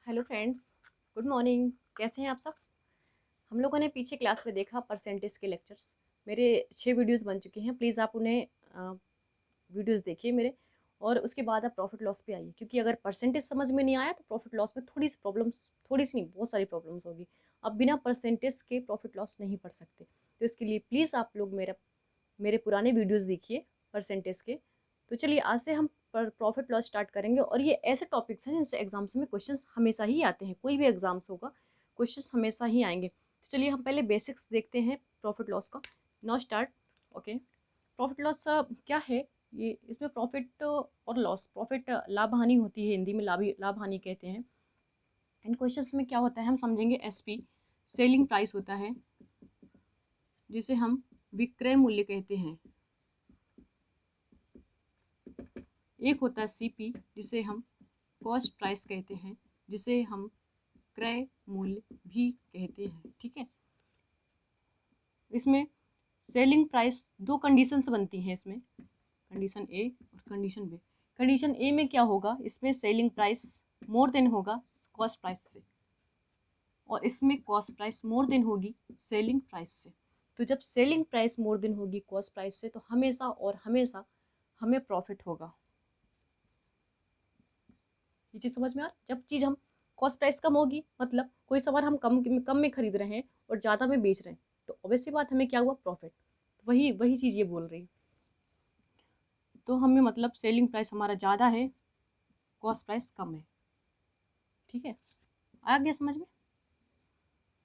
Hello friends, good morning. कैसे हैं आप सब? हम लोगों ने पीछे क्लास में देखा परसेंटेज के लेक्चर्स। मेरे 6 वीडियोस बन चुके हैं। प्लीज़ आप उन्हें वीडियोस देखिए मेरे, और उसके बाद आप प्रॉफिट लॉस पे आइए, क्योंकि अगर परसेंटेज समझ में नहीं आया तो प्रॉफिट लॉस में थोड़ी सी प्रॉब्लम्स, थोड़ी सी नहीं बहुत सारी प्रॉब्लम्स होगी। आप बिना परसेंटेज के प्रॉफिट लॉस नहीं पढ़ सकते। तो इसके लिए प्लीज़ आप लोग मेरे पुराने वीडियोज़ देखिए परसेंटेज के। तो चलिए आज से हम पर प्रॉफिट लॉस स्टार्ट करेंगे, और ये ऐसे टॉपिक्स हैं जिनसे एग्जाम्स में क्वेश्चंस हमेशा ही आते हैं। कोई भी एग्जाम्स होगा, क्वेश्चंस हमेशा ही आएंगे। तो चलिए हम पहले बेसिक्स देखते हैं प्रॉफिट लॉस का। Now start. Okay, profit loss क्या है? ये इसमें प्रॉफिट और लॉस, प्रॉफिट लाभ हानि होती है, हिंदी में लाभ हानि कहते हैं। इन क्वेश्चंस में क्या होता है हम समझेंगे। एसपी सेलिंग प्राइस होता है, जिसे हम विक्रय मूल्य कहते हैं। एक होता है सीपी, जिसे हम कॉस्ट प्राइस कहते हैं, जिसे हम क्रय मूल्य भी कहते हैं। ठीक है, इसमें सेलिंग प्राइस दो कंडीशन से बनती हैं। इसमें कंडीशन ए और कंडीशन बी। कंडीशन ए में क्या होगा, इसमें सेलिंग प्राइस मोर देन होगा कॉस्ट प्राइस से, और इसमें कॉस्ट प्राइस मोर देन होगी सेलिंग प्राइस से। तो जब सेलिंग प्राइस मोर देन होगी कॉस्ट प्राइस से, तो हमेशा और हमेशा हमें प्रॉफिट होगा। ये चीज़ समझ में आ? जब चीज़ हम कॉस्ट प्राइस कम होगी, मतलब कोई सामान हम कम में खरीद रहे हैं और ज़्यादा में बेच रहे हैं, तो ऑब्वियसली बात हमें क्या हुआ, प्रॉफिट। तो वही वही चीज़ ये बोल रही। तो हमें मतलब सेलिंग प्राइस हमारा ज़्यादा है, कॉस्ट प्राइस कम है। ठीक है, आ गया समझ में?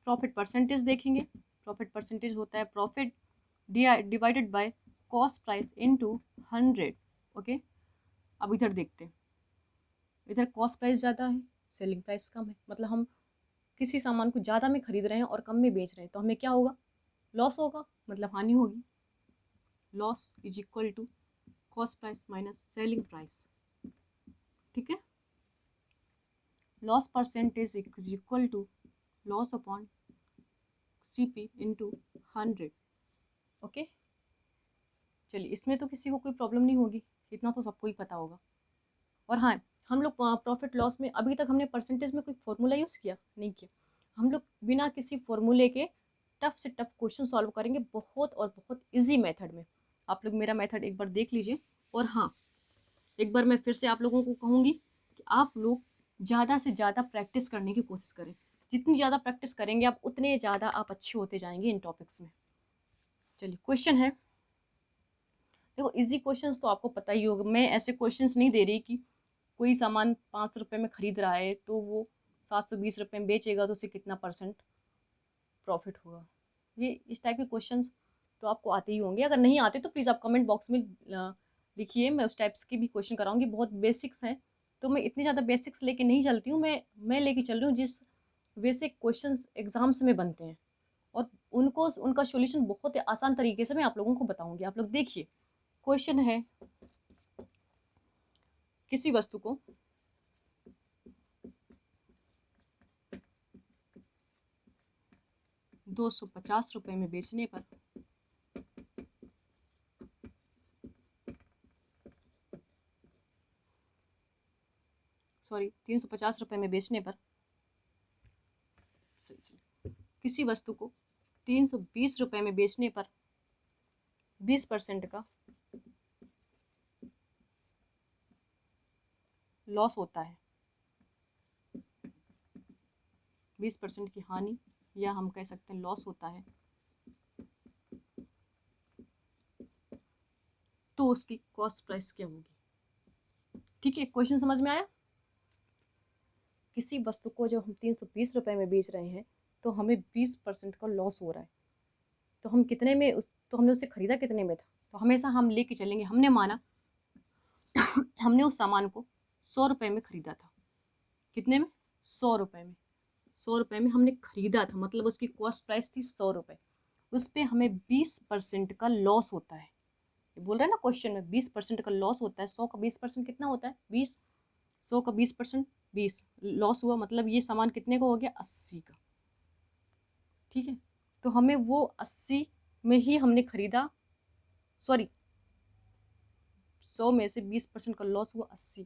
प्रॉफिट परसेंटेज देखेंगे। प्रॉफिट परसेंटेज होता है profit divided by cost price into 100। Okay, अब इधर देखते हैं। इधर कॉस्ट प्राइस ज़्यादा है, सेलिंग प्राइस कम है, मतलब हम किसी सामान को ज़्यादा में खरीद रहे हैं और कम में बेच रहे हैं, तो हमें क्या होगा, लॉस होगा, मतलब हानि होगी। Loss is equal to cost price minus selling price. ठीक है, loss percentage is equal to loss upon CP into 100। Okay, चलिए इसमें तो किसी को कोई प्रॉब्लम नहीं होगी, इतना तो सबको ही पता होगा। और हाँ, हम लोग प्रॉफिट लॉस में अभी तक हमने परसेंटेज में कोई फॉर्मूला यूज़ किया नहीं किया। हम लोग बिना किसी फॉर्मूले के टफ से टफ क्वेश्चन सॉल्व करेंगे, बहुत और बहुत इजी मेथड में। आप लोग मेरा मेथड एक बार देख लीजिए। और हाँ, एक बार मैं फिर से आप लोगों को कहूँगी कि आप लोग ज़्यादा से ज़्यादा प्रैक्टिस करने की कोशिश करें। जितनी ज़्यादा प्रैक्टिस करेंगे आप, उतने ज़्यादा आप अच्छे होते जाएंगे इन टॉपिक्स में। चलिए क्वेश्चन है, देखो इजी क्वेश्चंस तो आपको पता ही होगा। मैं ऐसे क्वेश्चंस नहीं दे रही कि कोई सामान 500 रुपये में खरीद रहा है तो वो 720 रुपये में बेचेगा, तो उसे कितना परसेंट प्रॉफिट होगा। ये इस टाइप के क्वेश्चंस तो आपको आते ही होंगे। अगर नहीं आते तो प्लीज़ आप कमेंट बॉक्स में लिखिए, मैं उस टाइप्स की भी क्वेश्चन कराऊंगी। बहुत बेसिक्स हैं, तो मैं इतनी ज़्यादा बेसिक्स लेके नहीं चलती हूँ। मैं लेके चल रही हूँ जिस वे से क्वेश्चन एग्जाम्स में बनते हैं, और उनको उनका सोल्यूशन बहुत ही आसान तरीके से मैं आप लोगों को बताऊंगी। आप लोग देखिए, क्वेश्चन है, किसी वस्तु को 250 रुपये में बेचने पर सॉरी 350 रुपये में बेचने पर, किसी वस्तु को 320 रुपये में बेचने पर 20% का लॉस होता है। 20% की हानि, या हम कह सकते हैं लॉस होता है, तो उसकी कॉस्ट प्राइस क्या होगी। ठीक है, क्वेश्चन समझ में आया? किसी वस्तु को जब हम 320 रुपये में बेच रहे हैं, तो हमें 20% का लॉस हो रहा है, तो हम कितने में तो हमने उसे खरीदा कितने में था। तो हमेशा हम लेके चलेंगे, हमने माना हमने उस सामान को 100 रुपये में खरीदा था। कितने में? 100 रुपये में। 100 रुपये में हमने खरीदा था, मतलब उसकी कॉस्ट प्राइस थी 100 रुपये। उस पर हमें 20% का लॉस होता है। ये बोल रहे हैं ना क्वेश्चन में, 20% का लॉस होता है। 100 का 20% कितना होता है? 20। 100 का 20% 20 लॉस हुआ, मतलब ये सामान कितने का हो गया? 80 का। ठीक है, तो हमें वो 80 में ही हमने खरीदा, सॉरी 100 में से 20% का लॉस हुआ 80,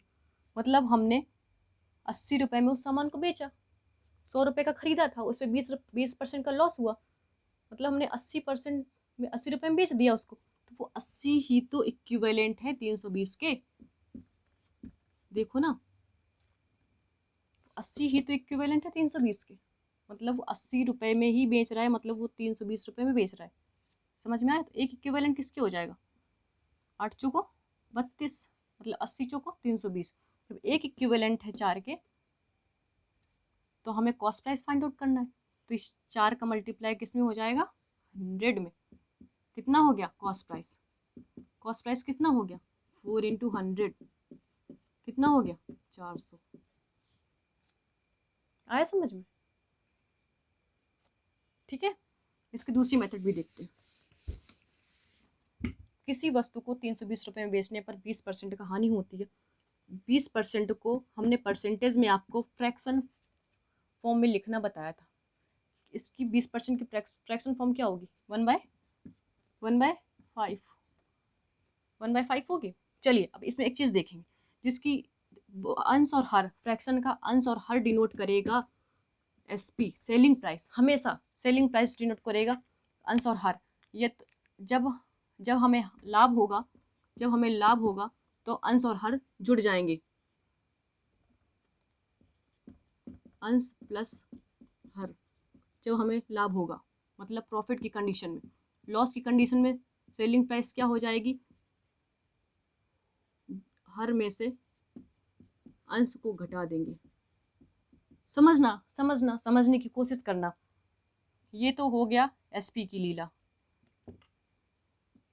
मतलब हमने 80 रुपये में उस सामान को बेचा, 100 रुपये का खरीदा था, उस पर 20% का लॉस हुआ, मतलब हमने 80% में 80 रुपये में बेच दिया उसको, तो वो 80 ही तो इक्विवेलेंट है 320 के। देखो ना, 80 ही तो इक्विवेलेंट है 320 के, मतलब वो 80 रुपये में ही बेच रहा है, मतलब वो 320 रुपये में बेच रहा है। समझ में आया? तो एक इक्विवेलेंट किसके हो जाएगा? 8 चौको 32, मतलब 80 चौको 320। जब एक इक्विवेलेंट है 4 के, तो हमें कॉस्ट प्राइस फाइंड आउट करना है। तो इस 4 का मल्टीप्लाई किस में हो जाएगा? 100 में। कितना हो गया कॉस्ट प्राइस? कॉस्ट प्राइस कितना हो गया? 4 इंटू 100 कितना हो गया? 400। आया समझ में? ठीक है, इसकी दूसरी मेथड भी देखते हैं। किसी वस्तु को 320 रुपये में बेचने पर 20% का हानि होती है। 20% को हमने परसेंटेज में आपको फ्रैक्शन फॉर्म में लिखना बताया था। इसकी 20% की फ्रैक्शन फॉर्म क्या होगी? 1/5 1/5 होगी। चलिए अब इसमें एक चीज़ देखेंगे, जिसकी अंश और हर, फ्रैक्शन का अंश और हर डिनोट करेगा SP, सेलिंग प्राइस। हमेशा सेलिंग प्राइस डिनोट करेगा अंश और हर। ये जब जब हमें लाभ होगा तो अंश और हर जुड़ जाएंगे, अंश प्लस हर, जब हमें लाभ होगा, मतलब प्रॉफिट की कंडीशन में। लॉस की कंडीशन में सेलिंग प्राइस क्या हो जाएगी? हर में से अंश को घटा देंगे। समझने की कोशिश करना। ये तो हो गया SP की लीला।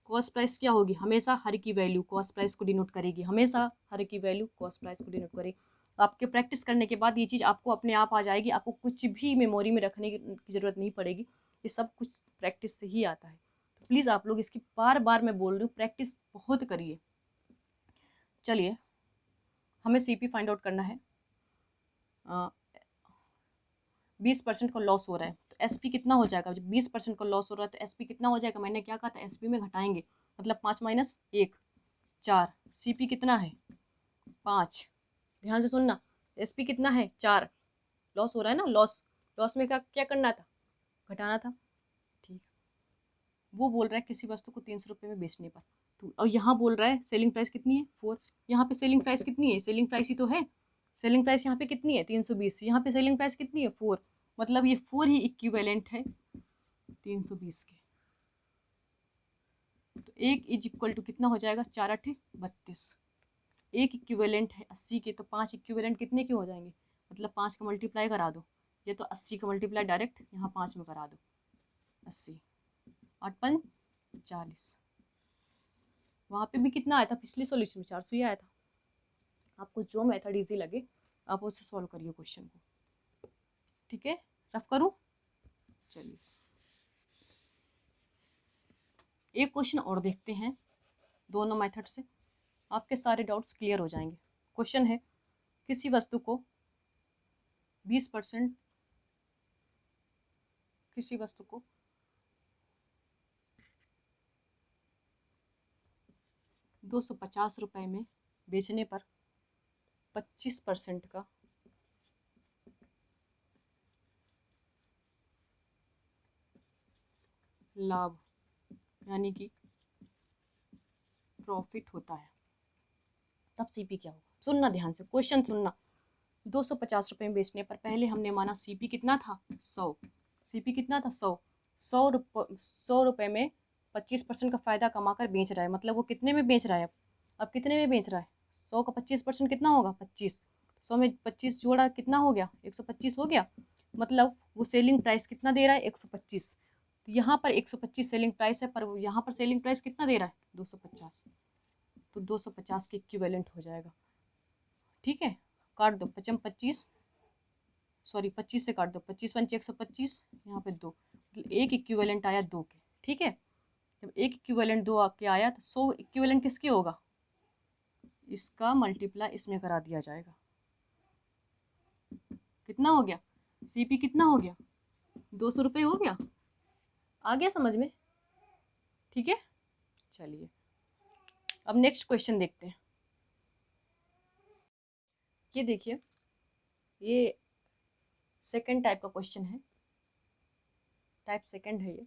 कॉस्ट प्राइस क्या होगी? हमेशा हर की वैल्यू कॉस्ट प्राइस को डिनोट करेगी, हमेशा हर की वैल्यू कॉस्ट प्राइस को डिनोट करेगी। आपके प्रैक्टिस करने के बाद ये चीज़ आपको अपने आप आ जाएगी, आपको कुछ भी मेमोरी में रखने की ज़रूरत नहीं पड़ेगी, ये सब कुछ प्रैक्टिस से ही आता है। तो प्लीज़ आप लोग इसकी बार बार मैं बोल रही हूँ, प्रैक्टिस बहुत करिए। चलिए, हमें CP फाइंड आउट करना है। 20% का लॉस हो रहा है, तो SP कितना हो जाएगा? जब 20% का लॉस हो रहा है तो SP कितना हो जाएगा? मैंने क्या कहा था? SP में घटाएंगे, मतलब 5 माइनस 1 4। CP कितना है? 5। ध्यान से सुनना, SP कितना है? 4। लॉस हो रहा है ना, लॉस में क्या क्या करना था? घटाना था। ठीक, वो बोल रहा है किसी वस्तु को 300 रुपये में बेचने पर, तो और यहाँ बोल रहा है सेलिंग प्राइस कितनी है? 4। यहाँ पे सेलिंग प्राइस कितनी है? सेलिंग प्राइस ही तो है। सेलिंग प्राइस यहाँ पे कितनी है? 320। यहाँ पे सेलिंग प्राइस कितनी है? 4। मतलब ये 4 ही इक्विवेलेंट है 320 के। तो 1 इज इक्वल टू कितना हो जाएगा? 4 8 32। 1 इक्विवेलेंट है 80 के, तो 5 इक्विवेलेंट कितने के हो जाएंगे? मतलब 5 का मल्टीप्लाई करा दो, ये तो 80 का मल्टीप्लाई डायरेक्ट यहाँ 5 में करा दो। 80 8 5 40। वहाँ पे भी कितना आया था? पिछले सॉल्यूशन में 400 ही आया था। आपको जो मेथड इजी लगे आप उससे सॉल्व करिए क्वेश्चन को। ठीक है, रफ करूँ? चलिए एक क्वेश्चन और देखते हैं, दोनों मेथड से आपके सारे डाउट्स क्लियर हो जाएंगे। क्वेश्चन है, किसी वस्तु को 20% 250 रुपये में बेचने पर 25% का लाभ यानी कि प्रॉफिट होता है, तब CP क्या होगा? सुनना ध्यान से, क्वेश्चन सुनना। 250 रुपये में बेचने पर पहले हमने माना CP कितना था? 100। CP कितना था? 100। 100 रुपये में 25% का फ़ायदा कमाकर बेच रहा है, मतलब वो कितने में बेच रहा है? अब कितने में बेच रहा है? 100 का 25% कितना होगा? 25। 100 में 25 जोड़ा कितना हो गया? 125 हो गया। मतलब वो सेलिंग प्राइस कितना दे रहा है? 125। तो यहाँ पर 125 सेलिंग प्राइस है, पर यहाँ पर सेलिंग प्राइस कितना दे रहा है? 250। तो 250 के इक्विवेलेंट हो जाएगा। ठीक है, काट दो, 25 25, सॉरी 25 से काट दो, 25 पंचे 125, यहाँ पे 2, एक इक्विवेलेंट आया 2 के। ठीक है, जब एक इक्विवेलेंट 2 के आया तो 100 इक्विवेलेंट किसके होगा? इसका मल्टीप्लाई इसमें करा दिया जाएगा। कितना हो गया? CP कितना हो गया? 200 रुपये हो गया। आ गया समझ में? ठीक है, चलिए अब नेक्स्ट क्वेश्चन देखते हैं। ये देखिए, ये सेकंड टाइप का क्वेश्चन है, टाइप सेकंड है ये।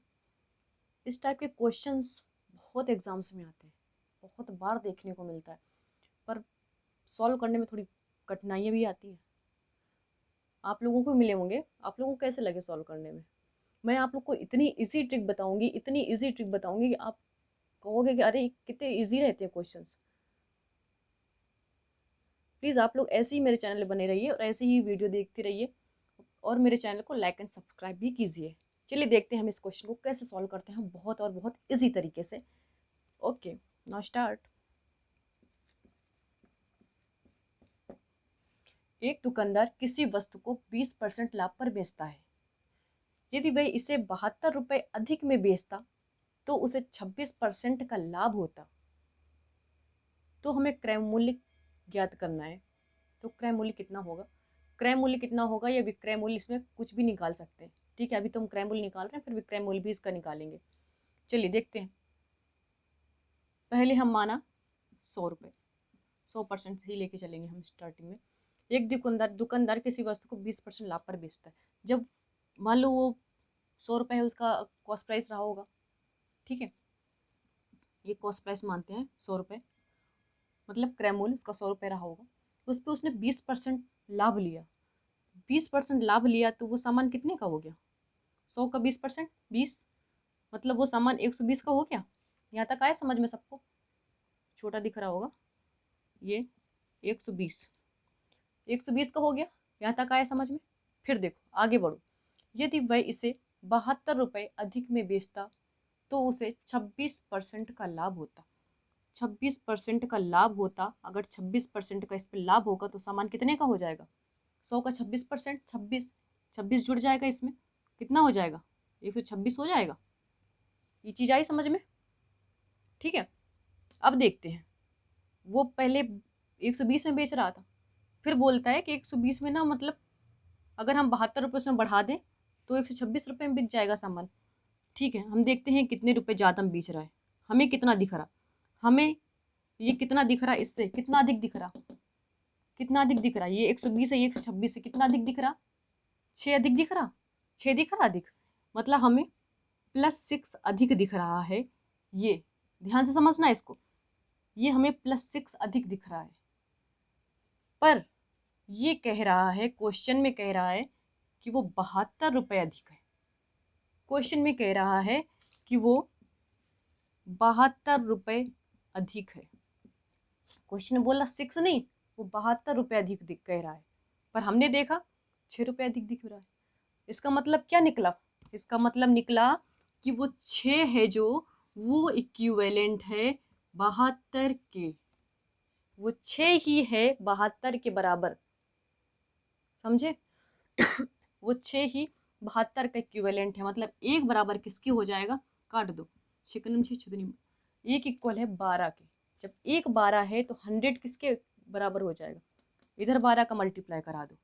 इस टाइप के क्वेश्चंस बहुत एग्जाम्स में आते हैं, बहुत बार देखने को मिलता है, पर सॉल्व करने में थोड़ी कठिनाइयाँ भी आती हैं। आप लोगों को मिले होंगे, आप लोगों को कैसे लगे सॉल्व करने में? मैं आप लोग को इतनी इजी ट्रिक बताऊंगी, इतनी इजी ट्रिक बताऊंगी कि आप कहोगे कि अरे कितने इजी रहते हैं क्वेश्चंस। प्लीज़ आप लोग ऐसे ही मेरे चैनल बने रहिए और ऐसे ही वीडियो देखते रहिए और मेरे चैनल को लाइक एंड सब्सक्राइब भी कीजिए। चलिए देखते हैं हम इस क्वेश्चन को कैसे सॉल्व करते हैं, बहुत और बहुत इजी तरीके से। Okay, now start. एक दुकानदार किसी वस्तु को 20% लाभ पर बेचता है। यदि वह इसे 72 रुपये अधिक में बेचता तो उसे 26% का लाभ होता। तो हमें क्रय मूल्य ज्ञात करना है। तो क्रय मूल्य कितना होगा, क्रय मूल्य कितना होगा या विक्रय मूल्य, इसमें कुछ भी निकाल सकते हैं। ठीक है, अभी तो हम क्रय मूल्य निकाल रहे हैं, फिर विक्रय मूल्य भी इसका निकालेंगे। चलिए देखते हैं। पहले हम माना 100 रुपये, 100% से ही लेके चलेंगे हम स्टार्टिंग में। एक दुकानदार किसी वस्तु को 20% लाभ पर बेचता है। जब मान लो वो 100 रुपये है, उसका कॉस्ट प्राइस रहा होगा। ठीक है, ये कॉस्ट प्राइस मानते हैं 100 रुपये, मतलब क्रय मूल्य उसका 100 रुपये रहा होगा। उस पर उसने 20% लाभ लिया। 20% लाभ लिया तो वो सामान कितने का हो गया? 100 का 20%, 20, मतलब वो सामान 120 का हो गया। यहाँ तक आया समझ में सबको? छोटा दिख रहा होगा ये, 120, 120 का हो गया। यहाँ तक आया समझ में? फिर देखो आगे बढ़ो। यदि वह इसे 72 रुपये अधिक में बेचता तो उसे 26% का लाभ होता। 26% का लाभ होता। अगर 26% का इस पर लाभ होगा तो सामान कितने का हो जाएगा? 100 का 26%, 26, 26 जुड़ जाएगा इसमें, कितना हो जाएगा? 126 हो जाएगा। ये चीज़ आई समझ में? ठीक है, अब देखते हैं। वो पहले 120 में बेच रहा था, फिर बोलता है कि 120 में ना, मतलब अगर हम 72 रुपये उसमें बढ़ा दें तो 126 रुपये में बिक जाएगा सामान। ठीक है, हम देखते हैं कितने रुपए ज़्यादा में बेच रहा है। हमें कितना दिख रहा, हमें ये कितना दिख रहा, इससे कितना अधिक दिख रहा, कितना अधिक दिख रहा? ये 120 है, ये 126 है, कितना अधिक दिख रहा? 6 अधिक दिख रहा, 6 दिख रहा अधिक, मतलब हमें +6 अधिक दिख रहा है। ये ध्यान से समझना इसको, ये हमें +6 अधिक दिख रहा है। पर ये कह रहा है, क्वेश्चन में कह रहा है कि वो 72 रुपये अधिक है। क्वेश्चन में कह रहा है कि वो 72 रुपये अधिक है। क्वेश्चन में बोला 6 नहीं, वो 72 रुपये अधिक दिख कह रहा है, पर हमने देखा 6 रुपये अधिक दिख रहा है। इसका मतलब क्या निकला? इसका मतलब निकला कि वो 6 है जो, वो इक्विवेलेंट है 72 के। वो 6 ही है 72 के बराबर, समझे? वो 6 ही 72 का इक्विवेलेंट है, मतलब एक बराबर किसकी हो जाएगा? काट दो, छिकनम छः छुदनी, एक इक्वल है 12 के। जब एक 12 है तो 100 किसके बराबर हो जाएगा? इधर 12 का मल्टीप्लाई करा दो,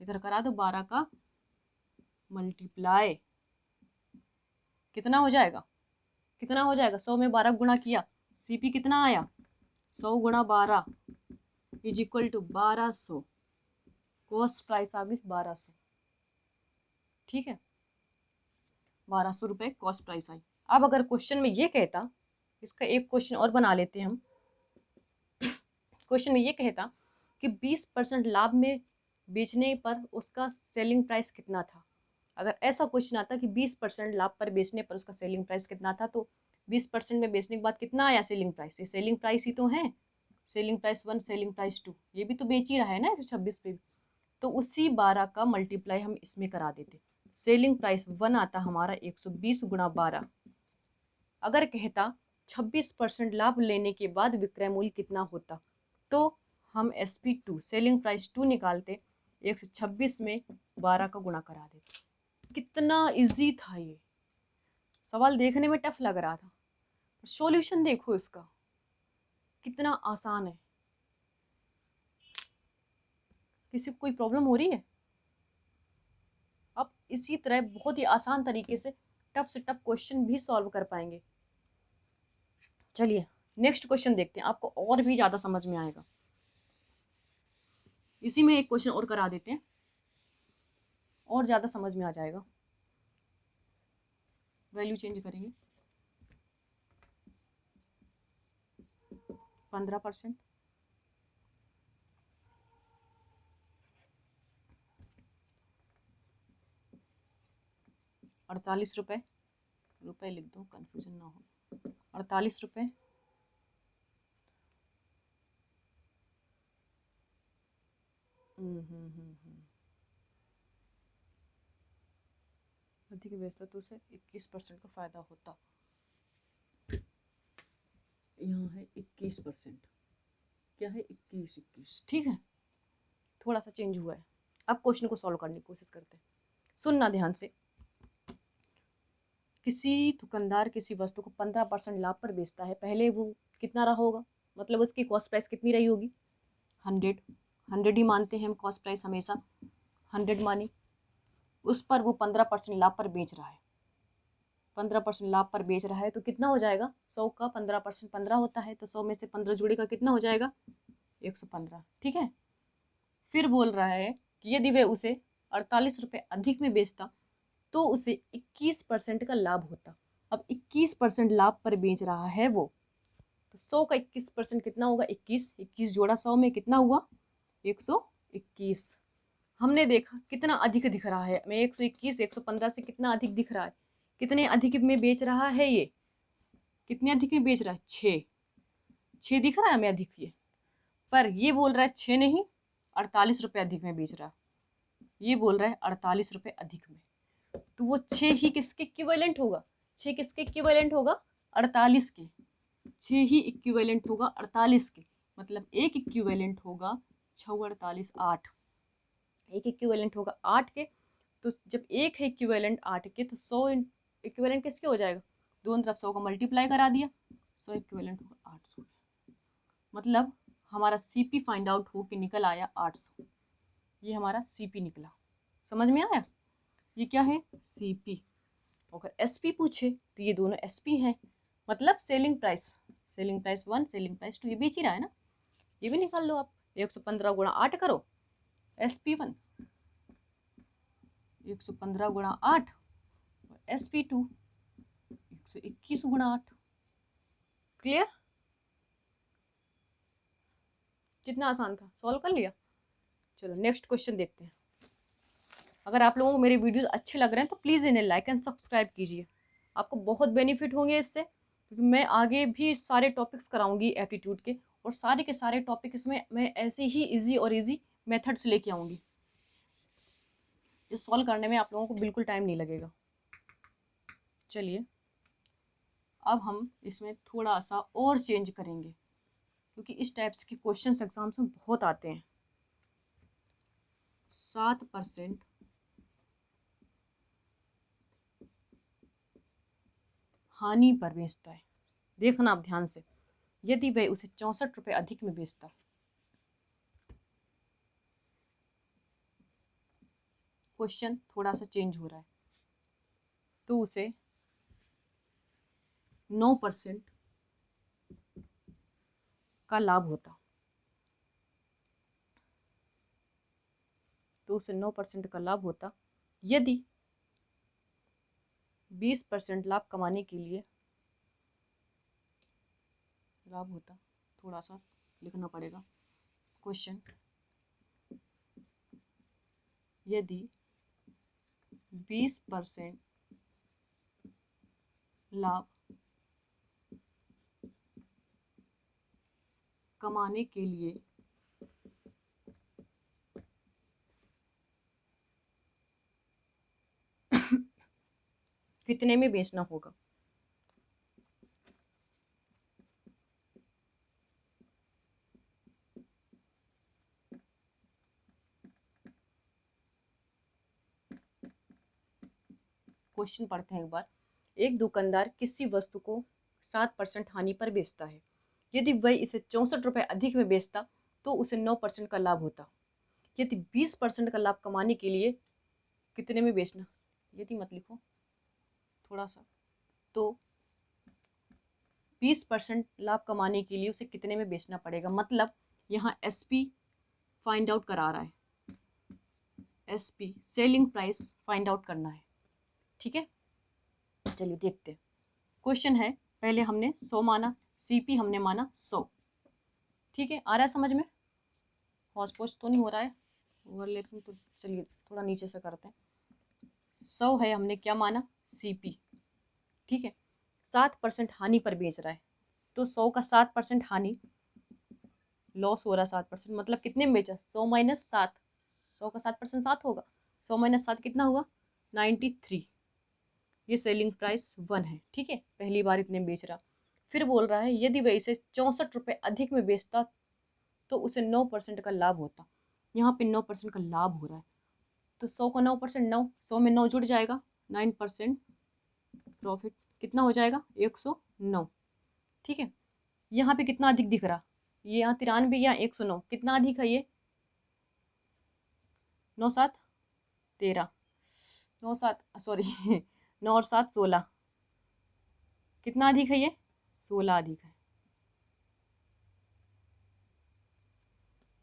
इधर करा दो 12 का मल्टीप्लाई, कितना हो जाएगा? कितना हो जाएगा? 100 में 12 गुणा किया, सीपी कितना आया? 100 गुणा 12 is equal to 1200। Cost price आ गई 1200। ठीक है, 1200 रुपये कॉस्ट प्राइस आई। अब अगर क्वेश्चन में ये कहता, इसका एक क्वेश्चन और बना लेते हैं हम। क्वेश्चन में ये कहता कि 20% लाभ में बेचने पर उसका सेलिंग प्राइस कितना था। अगर ऐसा क्वेश्चन आता कि 20% लाभ पर बेचने पर उसका सेलिंग प्राइस कितना था, तो 20% में बेचने के बाद कितना आया सेलिंग प्राइस? ये सेलिंग प्राइस ही तो है, सेलिंग प्राइस 1, सेलिंग प्राइस 2, ये भी तो बेच ही रहा है ना 126 पे भी। तो उसी 12 का मल्टीप्लाई हम इसमें करा देते, सेलिंग प्राइस 1 आता हमारा 120 गुणा 12। अगर कहता 26% लाभ लेने के बाद विक्रय मूल्य कितना होता, तो हम SP2 सेलिंग प्राइस 2 निकालते, 126 में 12 का गुणा करा देते। कितना इजी था ये सवाल, देखने में टफ लग रहा था, सॉल्यूशन देखो इसका कितना आसान है। किसी को कोई प्रॉब्लम हो रही है? आप इसी तरह बहुत ही आसान तरीके से टफ क्वेश्चन भी सॉल्व कर पाएंगे। चलिए नेक्स्ट क्वेश्चन देखते हैं, आपको और भी ज़्यादा समझ में आएगा। इसी में एक क्वेश्चन और करा देते हैं, और ज़्यादा समझ में आ जाएगा। वैल्यू चेंज करेंगे 15%, ₹48, रुपए लिख दो कंफ्यूजन ना हो, 48 अधिक बेचता तो उसे 21% का फायदा होता। यहाँ है 21%, क्या है 21, ठीक है, थोड़ा सा चेंज हुआ है। अब क्वेश्चन को सॉल्व करने की कोशिश करते हैं, सुनना ध्यान से। किसी दुकानदार किसी वस्तु को 15% लाभ पर बेचता है, पहले वो कितना रहा होगा, मतलब उसकी कॉस्ट प्राइस कितनी रही होगी, 100 ही मानते हैं हम कॉस्ट प्राइस हमेशा, 100 मानी, उस पर वो 15% लाभ पर बेच रहा है, 15% लाभ पर बेच रहा है तो कितना हो जाएगा, 100 का 15% 15 होता है, तो 100 में से 15 जुड़ेगा, कितना हो जाएगा 115, ठीक है। फिर बोल रहा है कि यदि वह उसे 48 अधिक में बेचता तो उसे 21% का लाभ होता। अब 21% लाभ पर बेच रहा है वो, तो 100 का 21% कितना होगा, 21, 21 जोड़ा 100 में कितना हुआ 121। हमने देखा कितना अधिक दिख रहा है, मैं 121 115 से कितना अधिक दिख रहा है, कितने अधिक में बेच रहा है ये, कितने अधिक में बेच रहा है, 6 दिख रहा है हमें अधिक, ये पर ये बोल रहा है 6 नहीं, 48 अधिक में बेच रहा है, ये बोल रहा है 48 अधिक में, तो वो 6 ही किसके इक्विवेलेंट होगा, 6 किसके इक्विवेलेंट होगा, 48 के, 6 ही इक्विवेलेंट होगा 48 के, मतलब एक इक्विवेलेंट होगा 6 48 8, एक इक्विवेलेंट होगा 8 के, तो जब एक है इक्विवेलेंट 8 के तो 100 इक्विवेलेंट किसके हो जाएगा, दोनों तरफ 100 का मल्टीप्लाई करा दिया, 100 इक्विवेलेंट होगा 800, मतलब हमारा सीपी फाइंड आउट हो के निकल आया 800, ये हमारा सीपी निकला, समझ में आया, ये क्या है सीपी। अगर एसपी पूछे तो ये दोनों एसपी हैं, मतलब सेलिंग प्राइस 1 सेलिंग प्राइस 2, ये बेच ही रहा है ना, ये भी निकाल लो आप, 115 गुणा 8 करो, SP1 115 गुणा 8, SP2 121 गुणा 8, क्लियर, कितना आसान था, सॉल्व कर लिया। चलो नेक्स्ट क्वेश्चन देखते हैं। अगर आप लोगों को मेरे वीडियोस अच्छे लग रहे हैं तो प्लीज़ इन्हें लाइक एंड सब्सक्राइब कीजिए, आपको बहुत बेनिफिट होंगे इससे, क्योंकि मैं आगे भी सारे टॉपिक्स कराऊंगी एप्टीट्यूड के, और सारे के सारे टॉपिक इसमें मैं ऐसे ही इजी और इजी मेथड्स लेके आऊँगी, इस सॉल्व करने में आप लोगों को बिल्कुल टाइम नहीं लगेगा। चलिए अब हम इसमें थोड़ा सा और चेंज करेंगे, क्योंकि इस टाइप्स के क्वेश्चन एग्जाम्स में बहुत आते हैं। 7% हानि पर बेचता है, देखना आप ध्यान से, यदि वह उसे 64 अधिक में बेचता, क्वेश्चन थोड़ा सा चेंज हो रहा है, तो उसे 9% का लाभ होता, तो उसे 9% का लाभ होता, यदि 20% लाभ कमाने के लिए लाभ होता, थोड़ा सा लिखना पड़ेगा क्वेश्चन, यदि 20% लाभ कमाने के लिए कितने में बेचना होगा, क्वेश्चन पढ़ते हैं एक बार। एक दुकानदार किसी वस्तु को 7% हानि पर बेचता है, यदि वह इसे 64 अधिक में बेचता तो उसे 9% का लाभ होता, यदि 20% का लाभ कमाने के लिए कितने में बेचना, यदि मत लिखो थोड़ा सा, तो 20% लाभ कमाने के लिए उसे कितने में बेचना पड़ेगा, मतलब यहाँ SP फाइंड आउट करा रहा है, SP selling price find out करना है। ठीक है, चलिए देखते हैं। क्वेश्चन है, पहले हमने 100 माना, CP हमने माना 100। ठीक है, आ रहा है समझ में? हॉस पोस्ट तो नहीं हो रहा है ओवरलैपिंग, तो चलिए थोड़ा नीचे से करते हैं। 100 है, हमने क्या माना, CP। ठीक है, 7% हानि पर बेच रहा है, तो 100 का 7% हानि, लॉस हो रहा है 7%, मतलब कितने में बेचा, 100 माइनस 7, 100 का 7% 7 होगा, 100 माइनस 7 कितना हुआ, 93। ये सेलिंग प्राइस 1 है। ठीक है, पहली बार इतने में बेच रहा। फिर बोल रहा है यदि वह इसे 64 रुपये अधिक में बेचता तो उसे 9% का लाभ होता। यहाँ पे 9% का लाभ हो रहा है, तो 100 का 9%, 9, 100 में 9 जुड़ जाएगा, 9% प्रॉफिट कितना हो जाएगा, 109। ठीक है, यहाँ पे कितना अधिक दिख रहा, ये यहाँ 93 या 109, कितना अधिक है ये, 9 7 13, 9 7 सॉरी 9 और 7 16, कितना अधिक है ये, 16 अधिक है।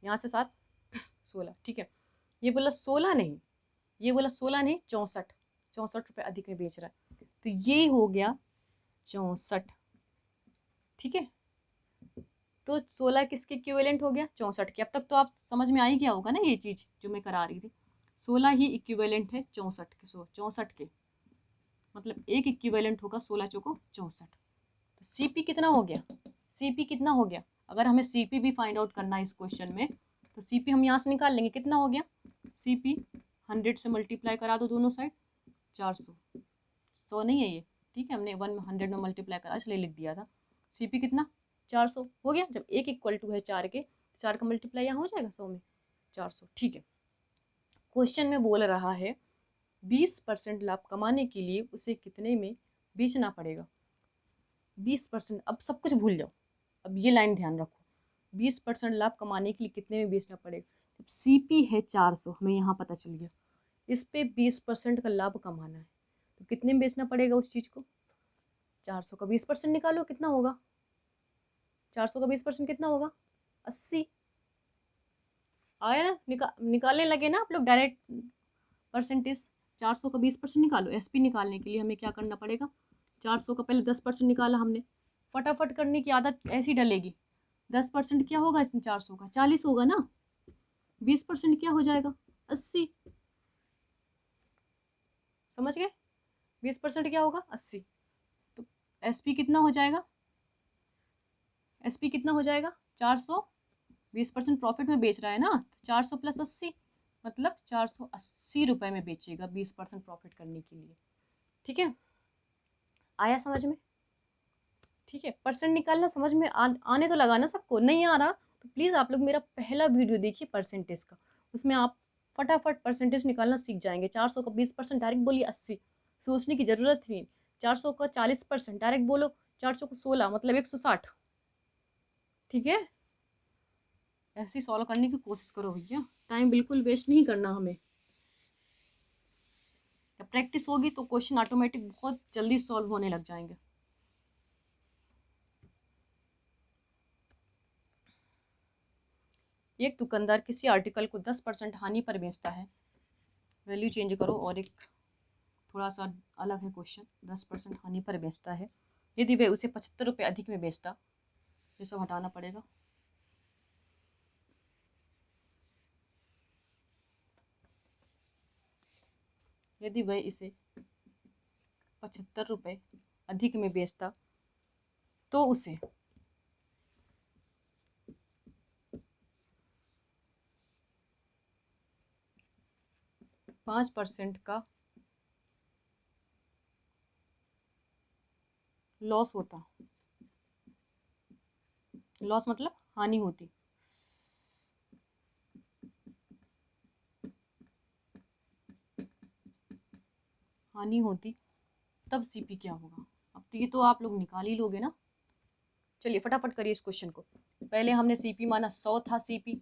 यहाँ से 7 16। ठीक है, ये बोला 16 नहीं, ये बोला 16 नहीं, 64, 64 रुपये अधिक में बेच रहा है, तो ये हो गया 64। ठीक है, तो 16 किसके इक्विवेलेंट हो गया, 64 के। अब तक तो आप समझ में आ ही गया होगा ना ये चीज़ जो मैं करा रही थी, 16 ही इक्विवेलेंट है 64 के, 64 के, मतलब एक इक्विवेलेंट होगा 16 चौको 64। तो CP कितना हो गया, CP कितना हो गया, अगर हमें CP भी फाइंड आउट करना है इस क्वेश्चन में, तो CP हम यहाँ से निकाल लेंगे, कितना हो गया, CP 100 से मल्टीप्लाई करा दो दोनों साइड, 400, 100 नहीं है ये। ठीक है, हमने 100 में मल्टीप्लाई करा इसलिए लिख दिया था। CP कितना, 400 हो गया। जब एक इक्वल टू है 4 के, 4 का मल्टीप्लाई यहाँ हो जाएगा 100 में, 400। ठीक है, क्वेश्चन में बोल रहा है 20% लाभ कमाने के लिए उसे कितने में बेचना पड़ेगा। 20%, अब सब कुछ भूल जाओ, अब ये लाइन ध्यान रखो, 20% लाभ कमाने के लिए कितने में बेचना पड़ेगा। जब CP है 400, हमें यहाँ पता चल गया, इस पे 20% का लाभ कमाना है, तो कितने में बेचना पड़ेगा उस चीज़ को। 400 का 20% निकालो, कितना होगा, 400 का 20% कितना होगा, 80। आया ना, निकालने लगे ना आप लोग डायरेक्ट परसेंटेज। 400 का 20% निकालो। SP निकालने के लिए हमें क्या करना पड़ेगा, 400 का पहले 10% निकाला हमने, फटाफट करने की आदत ऐसी डलेगी। 10% क्या होगा इसमें, 400 का 40 होगा ना, 20% क्या हो जाएगा, 80। समझ गए, 20% क्या होगा, 80। तो SP कितना हो जाएगा, SP कितना हो जाएगा, 400, 20% प्रॉफिट में बेच रहा है ना, तो 400 प्लस 80, मतलब 480 रुपये में बेचेगा 20% प्रॉफिट करने के लिए। ठीक है, आया समझ में। ठीक है, परसेंट निकालना समझ में आने तो लगा ना सबको, नहीं आ रहा तो प्लीज़ आप लोग मेरा पहला वीडियो देखिए परसेंटेज का, उसमें आप फटाफट परसेंटेज निकालना सीख जाएंगे। 400 का 20% डायरेक्ट बोलिए 80, सोचने की ज़रूरत ही नहीं। 400 का 40% डायरेक्ट बोलो, 400 को 16 मतलब 160। ठीक है, ऐसे ही सॉल्व करने की कोशिश करो भैया, टाइम बिल्कुल वेस्ट नहीं करना हमें। जब प्रैक्टिस होगी तो क्वेश्चन ऑटोमेटिक बहुत जल्दी सॉल्व होने लग जाएंगे। एक दुकानदार किसी आर्टिकल को 10% हानि पर बेचता है, वैल्यू चेंज करो, और एक थोड़ा सा अलग है क्वेश्चन, 10% हानि पर बेचता है, यदि वह उसे 75 रुपये अधिक में बेचता, ये सब हटाना पड़ेगा। यदि वह इसे 75 रुपये अधिक में बेचता तो उसे 5% का लॉस होता, लॉस मतलब हानि होती। हानि होती तब CP क्या होगा। अब तो ये तो आप लोग निकाल ही लोगे ना। चलिए फटाफट करिए इस क्वेश्चन को। पहले हमने CP माना 100 था, CP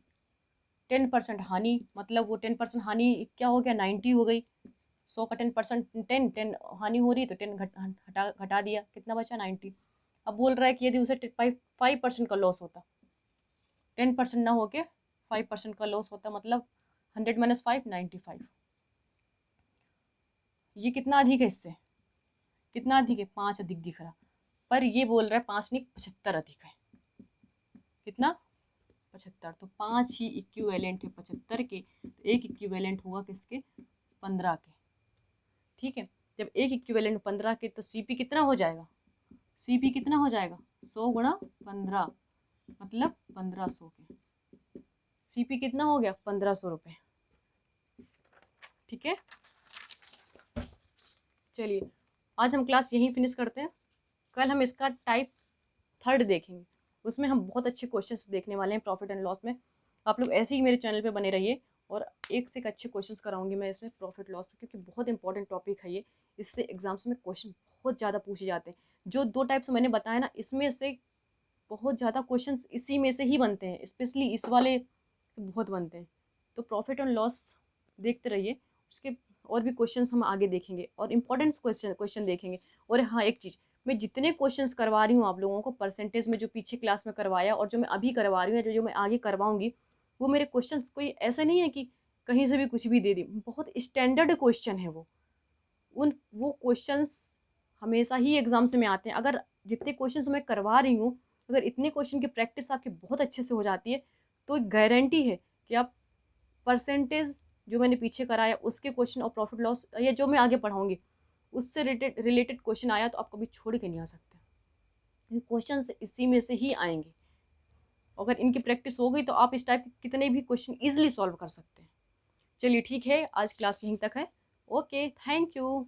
10% हानि, मतलब वो 10% हानि क्या हो गया, 90 हो गई। 100 का 10%, 10 हानि हो रही तो 10 घटा दिया, कितना बचा, 90। अब बोल रहा है कि यदि उसे 5% का लॉस होता, 10% ना होके 5% का लॉस होता है, मतलब 100 माइनस 5 95। ये कितना अधिक है, इससे कितना अधिक है, 5 अधिक दिख रहा, पर ये बोल रहा है 5 नहीं 75 अधिक है। कितना, 75। तो 5 ही इक्विवेलेंट है 75 के, तो एक इक्विवेलेंट होगा किसके, 15 के। ठीक है, जब एक इक्विवेलेंट 15 के, तो सीपी कितना हो जाएगा, सीपी कितना हो जाएगा, 100 गुणा 15 मतलब 1500 के। सीपी कितना हो गया, 1500 रुपये। ठीक है, चलिए आज हम क्लास यहीं फिनिश करते हैं। कल हम इसका टाइप 3 देखेंगे, उसमें हम बहुत अच्छे क्वेश्चंस देखने वाले हैं प्रॉफिट एंड लॉस में। आप लोग ऐसे ही मेरे चैनल पे बने रहिए, और एक से एक अच्छे क्वेश्चंस कराऊंगी मैं इसमें प्रॉफिट लॉस में, क्योंकि बहुत इंपॉर्टेंट टॉपिक है ये। इससे एग्जाम्स में क्वेश्चन बहुत ज़्यादा पूछे जाते हैं। जो 2 टाइप्स मैंने बताया ना, इसमें से बहुत ज़्यादा क्वेश्चन इसी में से ही बनते हैं, स्पेशली इस वाले से बहुत बनते हैं। तो प्रॉफिट एंड लॉस देखते रहिए, उसके और भी क्वेश्चन हम आगे देखेंगे, और इम्पोर्टेंट क्वेश्चन देखेंगे। और हाँ, एक चीज़, मैं जितने क्वेश्चंस करवा रही हूँ आप लोगों को परसेंटेज में, जो पीछे क्लास में करवाया और जो मैं अभी करवा रही हूँ, जो मैं आगे करवाऊंगी, वो मेरे क्वेश्चंस कोई ऐसा नहीं है कि कहीं से भी कुछ भी दे दी, बहुत स्टैंडर्ड क्वेश्चन है वो क्वेश्चंस हमेशा ही एग्जाम्स में आते हैं। अगर जितने क्वेश्चंस मैं करवा रही हूँ, अगर इतने क्वेश्चन की प्रैक्टिस आपकी बहुत अच्छे से हो जाती है, तो गारंटी है कि आप परसेंटेज जो मैंने पीछे कराया उसके क्वेश्चन और प्रॉफिट लॉस या जो मैं आगे पढ़ाऊंगी उससे रिलेटेड क्वेश्चन आया तो आप कभी छोड़ के नहीं आ सकते। क्वेश्चन इसी में से ही आएंगे। अगर इनकी प्रैक्टिस हो गई तो आप इस टाइप के कितने भी क्वेश्चन इजीली सॉल्व कर सकते हैं। चलिए ठीक है, आज क्लास यहीं तक है। Okay, thank you.